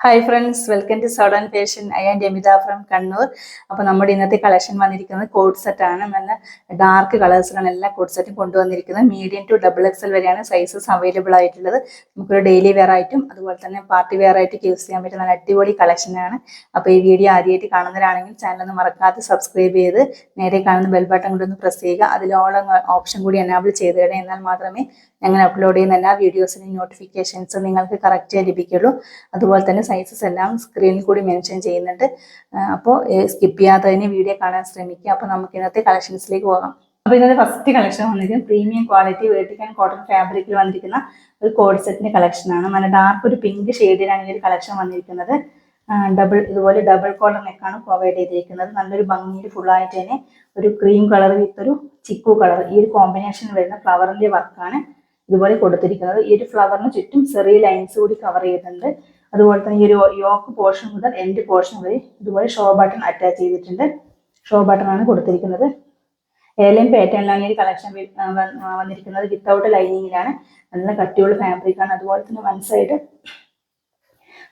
Hi friends, welcome to Sodan fashion. I am Ramitha from Kannur. അപ്പോൾ നമ്മുടെ ഇന്നത്തെ കളക്ഷൻ വന്നിരിക്കുന്നത് കോഡ് സെറ്റാണ്. നല്ല ഡാർക്ക് കളേഴ്സിലാണ് എല്ലാ കോഡ് സെറ്റും കൊണ്ടുവന്നിരിക്കുന്നത്. മീഡിയം ടു XXL വരെയാണ് സൈസസ് അവൈലബിൾ ആയിട്ടുള്ളത്. നമുക്കൊരു ഡെയിലി വെയർ ആയിട്ടും അതുപോലെ തന്നെ പാർട്ടി വെയർ ആയിട്ട് യൂസ് ചെയ്യാൻ പറ്റുന്ന നല്ല അടിപൊളി കളക്ഷനാണ്. അപ്പോൾ ഈ വീഡിയോ ആദ്യമായിട്ട് കാണുന്നവരാണെങ്കിൽ ചാനലൊന്ന് മറക്കാതെ സബ്സ്ക്രൈബ് ചെയ്ത് നേരെ കാണുന്ന ബെൽ ബട്ടൺ കൂടി ഒന്ന് പ്രസ് ചെയ്യുക. അതിൽ ഓൾ ഓപ്ഷൻ കൂടി എനാബിൾ ചെയ്ത് തരണം. എന്നാൽ മാത്രമേ ഞങ്ങൾ അപ്ലോഡ് ചെയ്യുന്ന എല്ലാ വീഡിയോസിനും നോട്ടിഫിക്കേഷൻസ് നിങ്ങൾക്ക് കറക്റ്റായി ലഭിക്കുള്ളൂ. അതുപോലെ തന്നെ സൈസസ് എല്ലാം സ്ക്രീനിൽ കൂടി മെൻഷൻ ചെയ്യുന്നുണ്ട്. അപ്പോൾ സ്കിപ്പ് ചെയ്യാത്തതിന് വീഡിയോ കാണാൻ ശ്രമിക്കുക. അപ്പോൾ നമുക്ക് ഇന്നത്തെ കളക്ഷൻസിലേക്ക് പോകാം. അപ്പോൾ ഇന്നത്തെ ഫസ്റ്റ് കളക്ഷൻ വന്നിരിക്കുന്നത് പ്രീമിയം ക്വാളിറ്റി വേർട്ടിക്കൽ കോട്ടൺ ഫാബ്രിക്കിൽ വന്നിരിക്കുന്ന ഒരു കോഡ് സെറ്റിന്റെ കളക്ഷനാണ്. നല്ല ഡാർക്ക് ഒരു പിങ്ക് ഷെയ്ഡിലാണ് ഈ ഒരു കളക്ഷൻ വന്നിരിക്കുന്നത്. ഇതുപോലെ ഡബിൾ കോളർ നെക്കാണ് പ്രൊവൈഡ് ചെയ്തിരിക്കുന്നത്. നല്ലൊരു ഭംഗിയിൽ ഫുള്ളായിട്ട് തന്നെ ഒരു ക്രീം കളർ വിത്ത് ഒരു ചിക്കു കളർ, ഈ ഒരു കോമ്പിനേഷൻ വരുന്ന ഫ്ലവറിന്റെ വർക്കാണ് ഇതുപോലെ കൊടുത്തിരിക്കുന്നത്. ഈ ഒരു ഫ്ലവറിന് ചുറ്റും ചെറിയ ലൈൻസ് കൂടി കവർ ചെയ്തിട്ടുണ്ട്. അതുപോലെ തന്നെ ഈ ഒരു യോക്ക് പോർഷൻ മുതൽ എൻഡ് പോർഷൻ വരെ ഇതുപോലെ ഷോ ബട്ടൺ അറ്റാച്ച് ചെയ്തിട്ടുണ്ട്. ഷോ ബട്ടൺ ആണ് കൊടുത്തിരിക്കുന്നത്. ഏലൈൻ പാറ്റേണിലാണ് ഈ ഒരു കളക്ഷൻ വന്നിരിക്കുന്നത്. വിത്തൗട്ട് ലൈനിങ്ങിലാണ്. നല്ല കട്ടിയുള്ള ഫാബ്രിക് ആണ്. അതുപോലെ തന്നെ വൺ സൈഡ്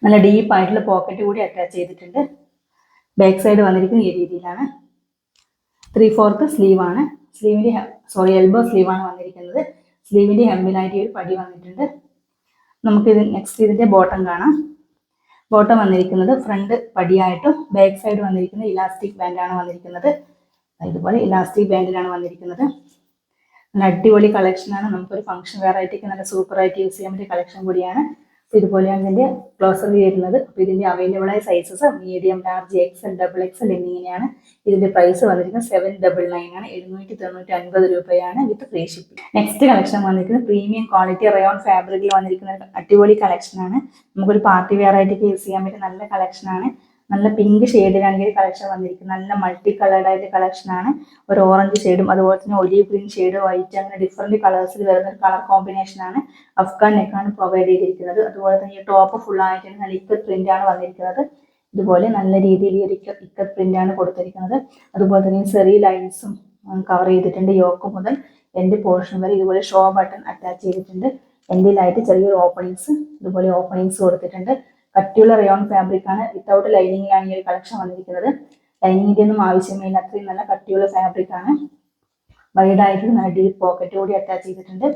നല്ല ഡീപ്പ് ആയിട്ടുള്ള പോക്കറ്റ് കൂടി അറ്റാച്ച് ചെയ്തിട്ടുണ്ട്. ബാക്ക് സൈഡ് വന്നിരിക്കുന്നത് ഈ രീതിയിലാണ്. 3/4 സ്ലീവ് ആണ്. എൽബോ സ്ലീവ് ആണ് വന്നിരിക്കുന്നത്. സ്ലീവിന്റെ ഹെമ്മിലായിട്ട് ഒരു പടി വന്നിട്ടുണ്ട്. നമുക്കിത് നെക്സ്റ്റ് ഇതിന്റെ ബോട്ടം കാണാം. ബോട്ടം വന്നിരിക്കുന്നത് ഫ്രണ്ട് പടിയായിട്ടും ബാക്ക് സൈഡ് വന്നിരിക്കുന്നത് ഇലാസ്റ്റിക് ബാൻഡാണ് വന്നിരിക്കുന്നത്. ഇതുപോലെ ഇലാസ്റ്റിക് ബാൻഡിലാണ് വന്നിരിക്കുന്നത്. നല്ല അടിപൊളി കളക്ഷനാണ്. നമുക്കൊരു ഫംഗ്ഷൻ വെയർ ആയിട്ടൊക്കെ നല്ല സൂപ്പറായിട്ട് യൂസ് ചെയ്യാൻ പറ്റിയ കളക്ഷൻ കൂടിയാണ്. ഇതുപോലെയാണ് ഇതിന്റെ ക്ലോസർ വരുന്നത്. അപ്പോൾ ഇതിന്റെ അവൈലബിൾ ആയ sizes medium, large, XL, XXL എന്നിങ്ങനെയാണ്. ഇതിന്റെ പ്രൈസ് വന്നിരിക്കുന്നത് 799 ആണ്. 790 രൂപയാണ് with free shipping. Next collection വന്നിരിക്കുന്നത് പ്രീമിയം ക്വാളിറ്റി റയോൺ ഫാബ്രിക്കിൽ വന്നിരിക്കുന്ന അടിപൊളി കളക്ഷനാണ്. നമുക്കൊരു പാർട്ടി വെയർ ആയിട്ടൊക്കെ യൂസ് ചെയ്യാൻ പറ്റിയ നല്ല കളക്ഷനാണ്. നല്ല പിങ്ക് ഷെയ്ഡിലാണ് ഈ കളക്ഷൻ വന്നിരിക്കുന്നത്. നല്ല മൾട്ടി കളേർഡ് ആയിട്ട് കളക്ഷനാണ്. ഒരു ഓറഞ്ച് ഷെയ്ഡും അതുപോലെ തന്നെ ഒലീവ് ഗ്രീൻ ഷെയ്ഡ്, വൈറ്റ്, അങ്ങനെ ഡിഫറെന്റ് കളേഴ്സിൽ വരുന്ന ഒരു കളർ കോമ്പിനേഷനാണ്. അഫ്ഗാൻ നെക്കാണ് പ്രൊവൈഡ് ചെയ്തിരിക്കുന്നത്. അതുപോലെ തന്നെ ഈ ടോപ്പ് ഫുൾ ആയിട്ട് നല്ല ഇക്കത്ത് പ്രിന്റ് ആണ് വന്നിരിക്കുന്നത്. ഇതുപോലെ നല്ല രീതിയിൽ ഈ ഒരു ഇക്കത്ത് പ്രിന്റ് ആണ് കൊടുത്തിരിക്കുന്നത്. അതുപോലെ തന്നെ ചെറിയ ലൈൻസും കവർ ചെയ്തിട്ടുണ്ട്. യോക്ക് മുതൽ എൻഡ് പോർഷൻ വരെ ഇതുപോലെ ഷോ ബട്ടൺ അറ്റാച്ച് ചെയ്തിട്ടുണ്ട്. എൻഡിലായിട്ട് ചെറിയൊരു ഓപ്പണിങ്സ്, ഇതുപോലെ ഓപ്പണിങ്സ് കൊടുത്തിട്ടുണ്ട്. കട്ടിയുള്ള റയോൺ ഫാബ്രിക് ആണ്. വിത്തൗട്ട് ലൈനിങ്ങിലാണ് ഈ ഒരു കളക്ഷൻ വന്നിരിക്കുന്നത്. ലൈനിങ്ങിന്റെ ഒന്നും ആവശ്യമില്ല. അത്രയും നല്ല കട്ടിയുള്ള ഫാബ്രിക് ആണ്. വൈഡായിട്ട് നല്ല ഡീപ്പ് പോക്കറ്റ് കൂടി അറ്റാച്ച് ചെയ്തിട്ടുണ്ട്.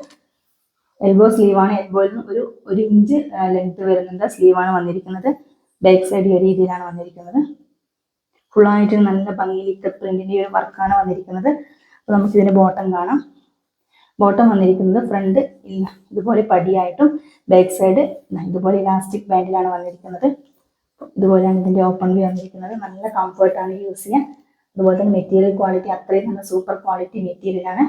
എൽബോ സ്ലീവ് ആണ്. എൽബോയിൽ നിന്ന് ഒരു ഇഞ്ച് ലെങ്ത് വരുന്നുണ്ട് സ്ലീവാണ് വന്നിരിക്കുന്നത്. ബാക്ക് സൈഡ് ഈ രീതിയിലാണ് വന്നിരിക്കുന്നത്. ഫുള്ളായിട്ട് നല്ല ഭംഗിയിൽ ഇക്കത്ത് പ്രിന്റിന്റെ ഒരു വർക്കാണ് വന്നിരിക്കുന്നത്. അപ്പോൾ നമുക്ക് ഇതിന്റെ ബോട്ടം കാണാം. ബോട്ടം വന്നിരിക്കുന്നത് ഫ്രണ്ട് ഇതുപോലെ പടിയായിട്ടും ബാക്ക് സൈഡ് ഇതുപോലെ ഇലാസ്റ്റിക് ബാൻഡിലാണ് വന്നിരിക്കുന്നത്. ഇതുപോലെയാണ് ഇതിന്റെ ഓപ്പൺ വ്യൂ വന്നിരിക്കുന്നത്. നല്ല കംഫർട്ടാണ് യൂസ് ചെയ്യാൻ. അതുപോലെ തന്നെ മെറ്റീരിയൽ ക്വാളിറ്റി അത്രയും നല്ല സൂപ്പർ ക്വാളിറ്റി മെറ്റീരിയലാണ്.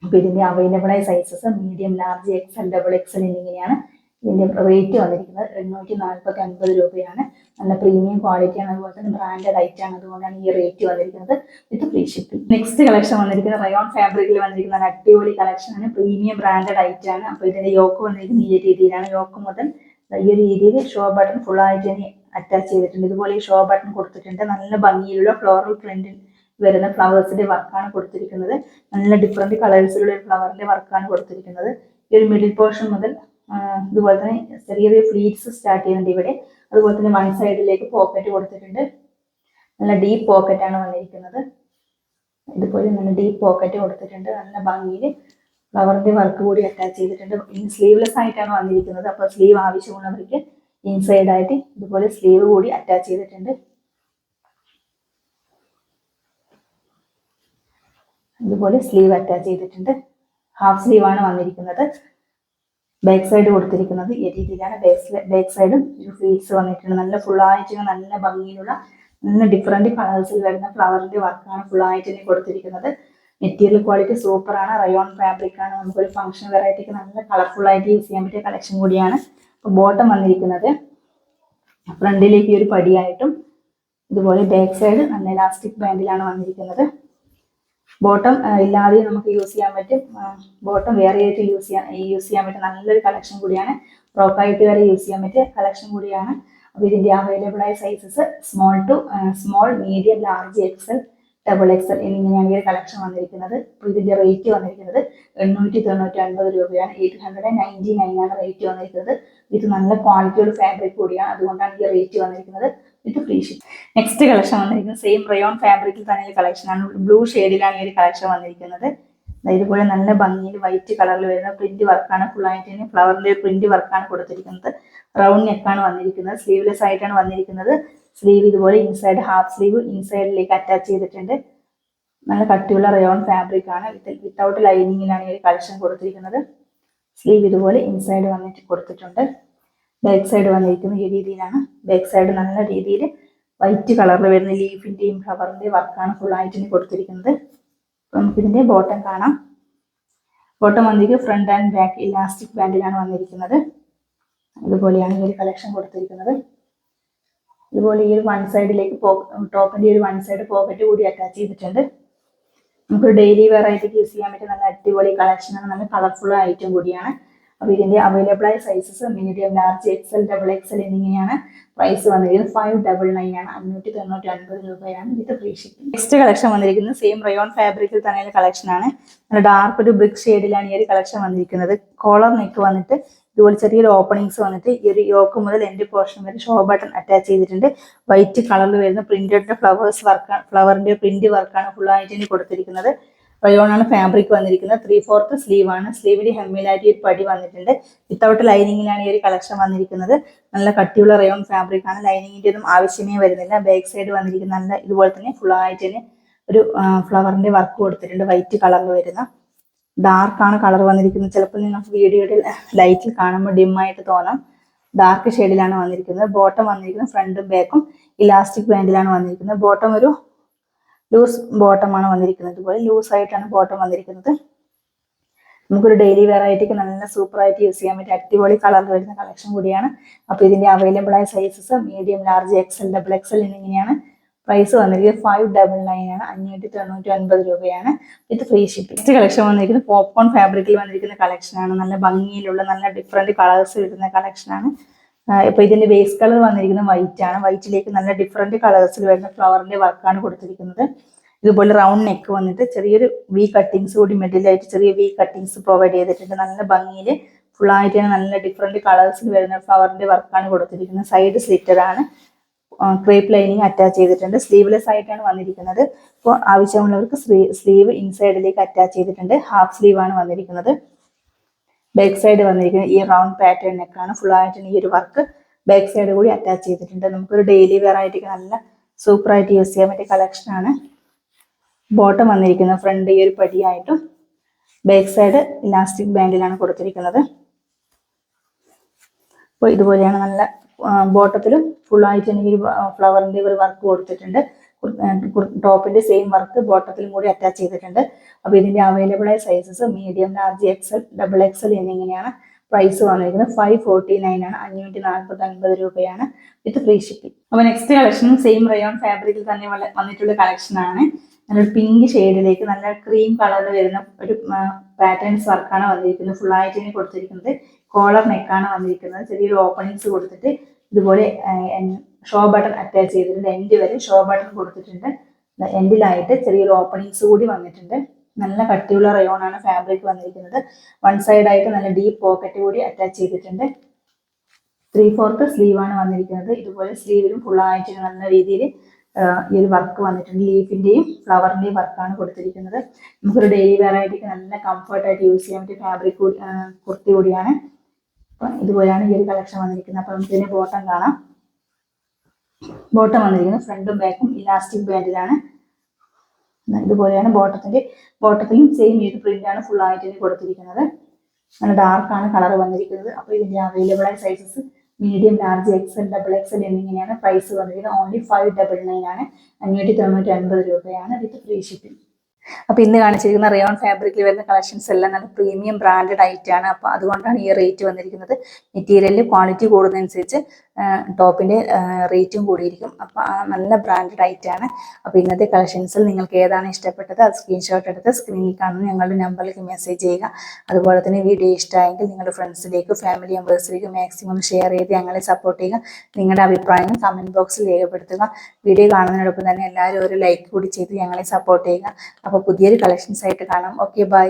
അപ്പോൾ ഇതിന്റെ അവൈലബിൾ ആയ sizes medium, large, XL, XXL എന്നിങ്ങനെയാണ്. ഇതിന്റെ റേറ്റ് വന്നിരിക്കുന്നത് 849 രൂപയാണ്. നല്ല പ്രീമിയം ക്വാളിറ്റിയാണ്. അതുപോലെ തന്നെ ബ്രാൻഡഡ് ഐറ്റം ആണ്. അതുകൊണ്ടാണ് ഈ റേറ്റ് വന്നിരിക്കുന്നത് വിത്ത് ഫ്രീ ഷിപ്പിംഗ്. നെക്സ്റ്റ് കളക്ഷൻ വന്നിരിക്കുന്നത് റയോൺ ഫാബ്രിക്കിൽ വന്നിരിക്കുന്ന അടിപൊളി കളക്ഷൻ ആണ്. പ്രീമിയം ബ്രാൻഡഡ് ഐറ്റം ആണ്. അപ്പോൾ ഇതിന്റെ യോക്ക് വന്നിരിക്കുന്നത് ഈ രീതിയിലാണ്. യോക്ക് മുതൽ ഈ ഒരു രീതിയിൽ ഷോ ബട്ടൺ ഫുൾ ആയിട്ട് അറ്റാച്ച് ചെയ്തിട്ടുണ്ട്. ഇതുപോലെ ഈ ഷോ ബട്ടൺ കൊടുത്തിട്ടുണ്ട്. നല്ല ഭംഗിയിലുള്ള ഫ്ലോറൽ പ്രിന്റിൽ വരുന്ന ഫ്ലവേഴ്സിന്റെ വർക്കാണ് കൊടുത്തിരിക്കുന്നത്. നല്ല ഡിഫറെന്റ് കളേഴ്സിലുള്ള ഫ്ലവറിന്റെ വർക്കാണ് കൊടുത്തിരിക്കുന്നത്. ഈ ഒരു മിഡിൽ പോർഷൻ മുതൽ ഇതുപോലെ തന്നെ ചെറിയ ഫ്ലീറ്റ്സ് സ്റ്റാർട്ട് ചെയ്യുന്നുണ്ട് ഇവിടെ. അതുപോലെ തന്നെ വൺ സൈഡിലേക്ക് പോക്കറ്റ് കൊടുത്തിട്ടുണ്ട്. നല്ല ഡീപ്പ് പോക്കറ്റ് ആണ് വന്നിരിക്കുന്നത്. ഇതുപോലെ നല്ല ഡീപ്പ് പോക്കറ്റ് കൊടുത്തിട്ടുണ്ട്. നല്ല ഭംഗിയിൽ ഫ്ലവറിന്റെ വർക്ക് കൂടി അറ്റാച്ച് ചെയ്തിട്ടുണ്ട്. സ്ലീവ്ലെസ് ആയിട്ടാണ് വന്നിരിക്കുന്നത്. അപ്പോൾ സ്ലീവ് ആവശ്യമുള്ളവർക്ക് ഇൻസൈഡ് ആയിട്ട് ഇതുപോലെ സ്ലീവ് കൂടി അറ്റാച്ച് ചെയ്തിട്ടുണ്ട്. ഇതുപോലെ സ്ലീവ് അറ്റാച്ച് ചെയ്തിട്ടുണ്ട്. ഹാഫ് സ്ലീവ് ആണ് വന്നിരിക്കുന്നത്. ബാക്ക് സൈഡ് കൊടുത്തിരിക്കുന്നത് ഈ രീതിയിലാണ്. ബാക്ക് സൈഡും ഒരു ഫ്ലീറ്റ്സ് വന്നിട്ടുണ്ട്. നല്ല ഫുള്ളായിട്ട് നല്ല ഭംഗിയിലുള്ള നല്ല ഡിഫറെന്റ് കളേഴ്സിൽ വരുന്ന ഫ്ലവറിന്റെ വർക്കാണ് ഫുള്ളായിട്ട് കൊടുത്തിരിക്കുന്നത്. മെറ്റീരിയൽ ക്വാളിറ്റി സൂപ്പറാണ്. റയോൺ ഫാബ്രിക് ആണ്. നമുക്കൊരു ഫംഗ്ഷൻ വെറൈറ്റിക്ക് നല്ല കളർഫുൾ ആയിട്ട് യൂസ് ചെയ്യാൻ പറ്റിയ കളക്ഷൻ കൂടിയാണ്. അപ്പോൾ ബോട്ടം വന്നിരിക്കുന്നത് ഫ്രണ്ടിലേക്ക് ഒരു പടിയായിട്ടും ഇതുപോലെ ബാക്ക് സൈഡ് നല്ല ഇലാസ്റ്റിക് ബാൻഡിലാണ് വന്നിരിക്കുന്നത്. ബോട്ടം ഇല്ലാതെ നമുക്ക് യൂസ് ചെയ്യാൻ പറ്റും. ബോട്ടം വേറെ ആയിട്ട് യൂസ് ചെയ്യാൻ പറ്റും നല്ലൊരു കളക്ഷൻ കൂടിയാണ്. ഫ്രോക്കായിട്ട് വരെ യൂസ് ചെയ്യാൻ പറ്റിയ കളക്ഷൻ കൂടിയാണ്. അപ്പോൾ ഇതിന്റെ അവൈലബിൾ ആയ sizes small, medium, large, XL, XXL എന്നിങ്ങനെയാണ് ഈ കളക്ഷൻ വന്നിരിക്കുന്നത്. അപ്പോൾ ഇതിന്റെ റേറ്റ് വന്നിരിക്കുന്നത് 899 രൂപയാണ്. 899 ആണ് റേറ്റ് വന്നിരിക്കുന്നത് ഇത് നല്ല ക്വാളിറ്റിയുള്ള ഫാബ്രിക് കൂടിയാണ്, അതുകൊണ്ടാണ് ഈ റേറ്റ് വന്നിരിക്കുന്നത് വിത്ത് ഫ്രീ ഷിപ്പ്. നെക്സ്റ്റ് കളക്ഷൻ വന്നിരിക്കുന്നത് സെയിം റയോൺ ഫാബ്രിക്കിൽ തന്നെ കളക്ഷൻ ആണ്. ബ്ലൂ ഷെയ്ഡിലാണ് ഈ ഒരു കളക്ഷൻ വന്നിരിക്കുന്നത്. ഇതുപോലെ നല്ല ഭംഗിയിൽ വൈറ്റ് കളറിൽ വരുന്ന പ്രിന്റ് വർക്കാണ്, ഫുൾ ആയിട്ട് ഫ്ലവറിന്റെ പ്രിന്റ് വർക്കാണ് കൊടുത്തിരിക്കുന്നത്. റൗണ്ട് നെക്കാണ് വന്നിരിക്കുന്നത്, സ്ലീവ്ലെസ് ആയിട്ടാണ് വന്നിരിക്കുന്നത്. സ്ലീവ് ഇതുപോലെ ഇൻസൈഡ് ഹാഫ് സ്ലീവ് ഇൻസൈഡിലേക്ക് അറ്റാച്ച് ചെയ്തിട്ടുണ്ട്. നല്ല കട്ടിയുള്ള റയോൺ ഫാബ്രിക് ആണ്, വിത്തൗട്ട് ലൈനിങ്ങിലാണ് ഈ ഒരു കളക്ഷൻ കൊടുത്തിരിക്കുന്നത്. സ്ലീവ് ഇതുപോലെ ഇൻസൈഡ് വന്നിട്ട് കൊടുത്തിട്ടുണ്ട്. ബാക്ക് സൈഡ് വന്നിരിക്കുന്നത് ഈ രീതിയിലാണ്. ബാക്ക് സൈഡ് നല്ല രീതിയിൽ വൈറ്റ് കളറിൽ വരുന്ന ലീഫിന്റെയും ഫ്ലവറിന്റെയും വർക്കാണ് ഫുൾ ആയിട്ട് കൊടുത്തിരിക്കുന്നത്. നമുക്കിതിന്റെ ബോട്ടം കാണാം. ബോട്ടം വന്നിരിക്കുന്നത് ഫ്രണ്ട് ആൻഡ് ബാക്ക് ഇലാസ്റ്റിക് ബാൻഡിലാണ് വന്നിരിക്കുന്നത്. ഇതുപോലെയാണ് ഈ ഒരു കളക്ഷൻ കൊടുത്തിരിക്കുന്നത്. ഇതുപോലെ ഈ ഒരു വൺ സൈഡിലേക്ക് ടോപ്പിന്റെ ഒരു വൺ സൈഡ് പോക്കറ്റ് കൂടി അറ്റാച്ച് ചെയ്തിട്ടുണ്ട്. നമുക്ക് ഡെയിലി വെയർ ആയിട്ട് യൂസ് ചെയ്യാൻ പറ്റിയ നല്ല അടിപൊളി കളക്ഷനാണ്, നല്ല കളർഫുൾ ഐറ്റം കൂടിയാണ്. അപ്പോൾ ഇതിന്റെ അവൈലബിൾ ആയ sizes medium, large, XL, double XL എന്നിങ്ങനെയാണ്. പ്രൈസ് വന്നിരിക്കുന്നത് 599 ആണ്, 599 രൂപയാണ് with free shipping. Next collection വന്നിരിക്കുന്നത് സെയിം റയോൺ ഫാബ്രിക്കിൽ തന്നെയുള്ള കളക്ഷൻ ആണ്. നല്ല ഡാർക്ക് ഒരു ബ്രിക്ക് ഷെയ്ഡിലാണ് ഈ ഒരു കളക്ഷൻ വന്നിരിക്കുന്നത്. കോളർ നെക്ക് വന്നിട്ട് ഇതുപോലെ ചെറിയൊരു ഓപ്പണിങ്സ് വന്നിട്ട് ഈ ഒരു യോക്ക് മുതൽ എൻഡ് പോർഷൻ വരെ ഷോ ബട്ടൺ അറ്റാച്ച് ചെയ്തിട്ടുണ്ട്. വൈറ്റ് കളറിൽ വരുന്ന പ്രിന്റഡ് ഫ്ലവറിന്റെ പ്രിന്റ് വർക്കാണ് ഫുൾ ആയിട്ട് കൊടുത്തിരിക്കുന്നത്. റയോൺ ആണ് ഫാബ്രിക് വന്നിരിക്കുന്നത്. 3/4 സ്ലീവ് ആണ്. സ്ലീവിന്റെ ഹെമ്മിലായിട്ട് ഒരു പടി വന്നിട്ടുണ്ട്. വിത്തൗട്ട് ലൈനിങ്ങിലാണ് ഈ ഒരു കളക്ഷൻ വന്നിരിക്കുന്നത്. നല്ല കട്ടിയുള്ള റയോൺ ഫാബ്രിക് ആണ്, ലൈനിങ്ങിന്റെ ഒന്നും ആവശ്യമേ വരുന്നില്ല. ബാക്ക് സൈഡ് വന്നിരിക്കുന്ന നല്ല ഇതുപോലെ തന്നെ ഫുൾ ആയിട്ട് ഒരു ഫ്ലവറിന്റെ വർക്ക് കൊടുത്തിട്ടുണ്ട്. വൈറ്റ് കളറിൽ വരുന്ന ഡാർക്ക് ആണ് കളർ വന്നിരിക്കുന്നത്. ചിലപ്പോൾ നിങ്ങൾക്ക് വീഡിയോയുടെ ലൈറ്റിൽ കാണുമ്പോൾ ഡിമ്മായിട്ട് തോന്നാം. ഡാർക്ക് ഷെയ്ഡിലാണ് വന്നിരിക്കുന്നത്. ബോട്ടം വന്നിരിക്കുന്നത് ഫ്രണ്ടും ബാക്കും ഇലാസ്റ്റിക് ബാൻഡിലാണ് വന്നിരിക്കുന്നത്. ബോട്ടം ഒരു ലൂസ് ബോട്ടമാണ് വന്നിരിക്കുന്നത്. ഇതുപോലെ ലൂസ് ആയിട്ടാണ് ബോട്ടം വന്നിരിക്കുന്നത്. നമുക്കൊരു ഡെയിലി വെയർ ആയിട്ടൊക്കെ നല്ല സൂപ്പർ ആയിട്ട് യൂസ് ചെയ്യാൻ പറ്റിയ അടിപൊളി കളറിൽ വരുന്ന കളക്ഷൻ കൂടിയാണ്. അപ്പോൾ ഇതിന്റെ അവൈലബിൾ ആയ sizes medium, large, XL, double XL എന്നിങ്ങനെയാണ്. പ്രൈസ് വന്നിരിക്കുന്നത് 599 ആണ്, 599 രൂപയാണ് with free shipping. Next collection വന്നിരിക്കുന്നത് പോപ്കോൺ ഫാബ്രിക്കിൽ വന്നിരിക്കുന്ന കളക്ഷനാണ്. നല്ല ഭംഗിയിലുള്ള നല്ല ഡിഫറെന്റ് കളേഴ്സ് വരുന്ന കളക്ഷനാണ്. ഇപ്പൊ ഇതിന്റെ ബേസ് കളർ വന്നിരിക്കുന്നത് വൈറ്റ് ആണ്. വൈറ്റിലേക്ക് നല്ല ഡിഫറെന്റ് കളേഴ്സിൽ വരുന്ന ഫ്ലവറിന്റെ വർക്കാണ് കൊടുത്തിരിക്കുന്നത്. ഇതുപോലെ റൗണ്ട് നെക്ക് വന്നിട്ട് ചെറിയൊരു വി കട്ടിങ്സ് കൂടി മിഡിലായിട്ട് ചെറിയ വി കട്ടിങ്സ് പ്രൊവൈഡ് ചെയ്തിട്ടുണ്ട്. നല്ല ഭംഗിയിൽ ഫുൾ ആയിട്ട് നല്ല ഡിഫറെന്റ് കളേഴ്സിൽ വരുന്ന ഫ്ലവറിന്റെ വർക്കാണ് കൊടുത്തിരിക്കുന്നത്. സൈഡ് സ്ലിറ്റഡ് ആണ്, ക്രേപ്പ് ലൈനിങ് അറ്റാച്ച് ചെയ്തിട്ടുണ്ട്. സ്ലീവ്ലെസ് ആയിട്ടാണ് വന്നിരിക്കുന്നത്. അപ്പോൾ ആവശ്യമുള്ളവർക്ക് സ്ലീവ് ഇൻസൈഡിലേക്ക് അറ്റാച്ച് ചെയ്തിട്ടുണ്ട്. ഹാഫ് സ്ലീവ് ആണ് വന്നിരിക്കുന്നത്. ബാക്ക് സൈഡ് വന്നിരിക്കുന്നത് ഈ റൗണ്ട് പാറ്റേൺ നെക്കാണ്. ഫുൾ ആയിട്ട് ഈ ഒരു വർക്ക് ബാക്ക് സൈഡ് കൂടി അറ്റാച്ച് ചെയ്തിട്ടുണ്ട്. നമുക്കൊരു ഡെയിലി വെയർ ആയിട്ട് നല്ല സൂപ്പർ ആയിട്ട് യൂസ് ചെയ്യാൻ പറ്റിയ കളക്ഷൻ ആണ്. ബോട്ടം വന്നിരിക്കുന്നത് ഫ്രണ്ട് ഈ ഒരു പടിയായിട്ടും ബാക്ക് സൈഡ് ഇലാസ്റ്റിക് ബാൻഡിലാണ് കൊടുത്തിരിക്കുന്നത്. അപ്പോൾ ഇതുപോലെയാണ് നല്ല ബോട്ടത്തിലും ഫുൾ ആയിട്ട് ഈ ഫ്ലവറിന്റെ ഒരു വർക്ക് കൊടുത്തിട്ടുണ്ട്. ടോപ്പിന്റെ സെയിം വർക്ക് ബോട്ടത്തിലും കൂടി അറ്റാച്ച് ചെയ്തിട്ടുണ്ട്. അപ്പോൾ ഇതിന്റെ അവൈലബിൾ ആയ sizes medium, large, XL, double XL എന്നിങ്ങനെയാണ്. പ്രൈസ് വന്നിരിക്കുന്നത് 549 ആണ്, 549 രൂപയാണ് വിത്ത് ഫ്രീ ഷിപ്പിംഗ്. അപ്പോൾ നെക്സ്റ്റ് കളക്ഷൻ സെയിം റയോൺ ഫാബ്രിക്കിൽ തന്നെ വന്നിട്ടുള്ള കളക്ഷൻ ആണ്. നല്ലൊരു പിങ്ക് ഷെയ്ഡിലേക്ക് നല്ല ക്രീം കളറിൽ വരുന്ന ഒരു പാറ്റേൺസ് വർക്കാണ് വന്നിരിക്കുന്നത്. ഫുൾ ആയിട്ട് കൊടുത്തിരിക്കുന്നത്. കോളർ നെക്കാണ് വന്നിരിക്കുന്നത്. ചെറിയൊരു ഓപ്പണിങ്സ് കൊടുത്തിട്ട് ഇതുപോലെ ഷോ ബട്ടൺ അറ്റാച്ച് ചെയ്തിട്ടുണ്ട്. എൻഡ് വരെ ഷോ ബട്ടൺ കൊടുത്തിട്ടുണ്ട്. എൻഡിലായിട്ട് ചെറിയൊരു ഓപ്പണിങ്സ് കൂടി വന്നിട്ടുണ്ട്. നല്ല കട്ടിയുള്ള റയോൺ ആണ് ഫാബ്രിക് വന്നിരിക്കുന്നത്. വൺ സൈഡ് ആയിട്ട് നല്ല ഡീപ്പ് പോക്കറ്റ് കൂടി അറ്റാച്ച് ചെയ്തിട്ടുണ്ട്. 3/4 സ്ലീവ് ആണ് വന്നിരിക്കുന്നത്. ഇതുപോലെ സ്ലീവിലും ഫുൾ ആയിട്ട് നല്ല രീതിയിൽ ഈ ഒരു വർക്ക് വന്നിട്ടുണ്ട്. ലീഫിന്റെയും ഫ്ലവറിന്റെയും വർക്കാണ് കൊടുത്തിരിക്കുന്നത്. നമുക്കൊരു ഡെയിലി വെയർ ആയിട്ട് നല്ല കംഫർട്ടായിട്ട് യൂസ് ചെയ്യാൻ പറ്റിയ ഫാബ്രിക് കുർത്തി കൂടിയാണ്. അപ്പം ഇതുപോലെയാണ് ഈ ഒരു കളക്ഷൻ വന്നിരിക്കുന്നത്. അപ്പം നമുക്ക് ഇതിന്റെ ബോട്ടം കാണാം. ബോട്ടം വന്നിരിക്കുന്നത് ഫ്രണ്ടും ബാക്കും ഇലാസ്റ്റിക് ബാൻഡിലാണ്. ഇതുപോലെയാണ് ബോട്ടത്തിലും സെയിം ഈ ഒരു പ്രിന്റ് ആണ് ഫുൾ ആയിട്ട് കൊടുത്തിരിക്കുന്നത്. നല്ല ഡാർക്കാണ് കളർ വന്നിരിക്കുന്നത്. അപ്പോൾ ഇതിന്റെ അവൈലബിൾ ആയ sizes medium, large, XL, double XL എന്നിങ്ങനെയാണ്. പ്രൈസ് വന്നിരിക്കുന്നത് ഓൺലി 599 ആണ്, 599 രൂപയാണ് വിത്ത് ഫ്രീ ഷിപ്പിംഗ്. അപ്പോൾ ഇന്ന് കാണിച്ചിരിക്കുന്ന റയോൺ ഫാബ്രിക്കിൽ വരുന്ന കളക്ഷൻസ് എല്ലാം നല്ല പ്രീമിയം ബ്രാൻഡഡ് ഐറ്റാണ്. അപ്പോൾ അതുകൊണ്ടാണ് ഈ റേറ്റ് വന്നിരിക്കുന്നത്. മെറ്റീരിയലിൽ ക്വാളിറ്റി കൂടുന്നതനുസരിച്ച് ടോപ്പിൻ്റെ റേറ്റും കൂടിയിരിക്കും. അപ്പോൾ നല്ല ബ്രാൻഡഡ് ഐറ്റാണ്. അപ്പോൾ ഇന്നത്തെ കളക്ഷൻസിൽ നിങ്ങൾക്ക് ഏതാണ് ഇഷ്ടപ്പെട്ടത് അത് സ്ക്രീൻഷോട്ട് എടുത്ത് സ്ക്രീനിൽ കാണുന്ന ഞങ്ങളുടെ നമ്പറിലേക്ക് മെസ്സേജ് ചെയ്യുക. അതുപോലെ തന്നെ വീഡിയോ ഇഷ്ടമായെങ്കിൽ നിങ്ങളുടെ ഫ്രണ്ട്സിലേക്ക്, ഫാമിലി മെമ്പേഴ്സിലേക്ക് മാക്സിമം ഷെയർ ചെയ്ത് ഞങ്ങളെ സപ്പോർട്ട് ചെയ്യുക. നിങ്ങളുടെ അഭിപ്രായങ്ങൾ കമൻറ്റ് ബോക്സിൽ രേഖപ്പെടുത്തുക. വീഡിയോ കാണുന്നതിനോടൊപ്പം തന്നെ എല്ലാവരും ഒരു ലൈക്ക് കൂടി ചെയ്ത് ഞങ്ങളെ സപ്പോർട്ട് ചെയ്യുക. അപ്പോൾ പുതിയൊരു കളക്ഷൻസ് ആയിട്ട് കാണാം. Okay, by.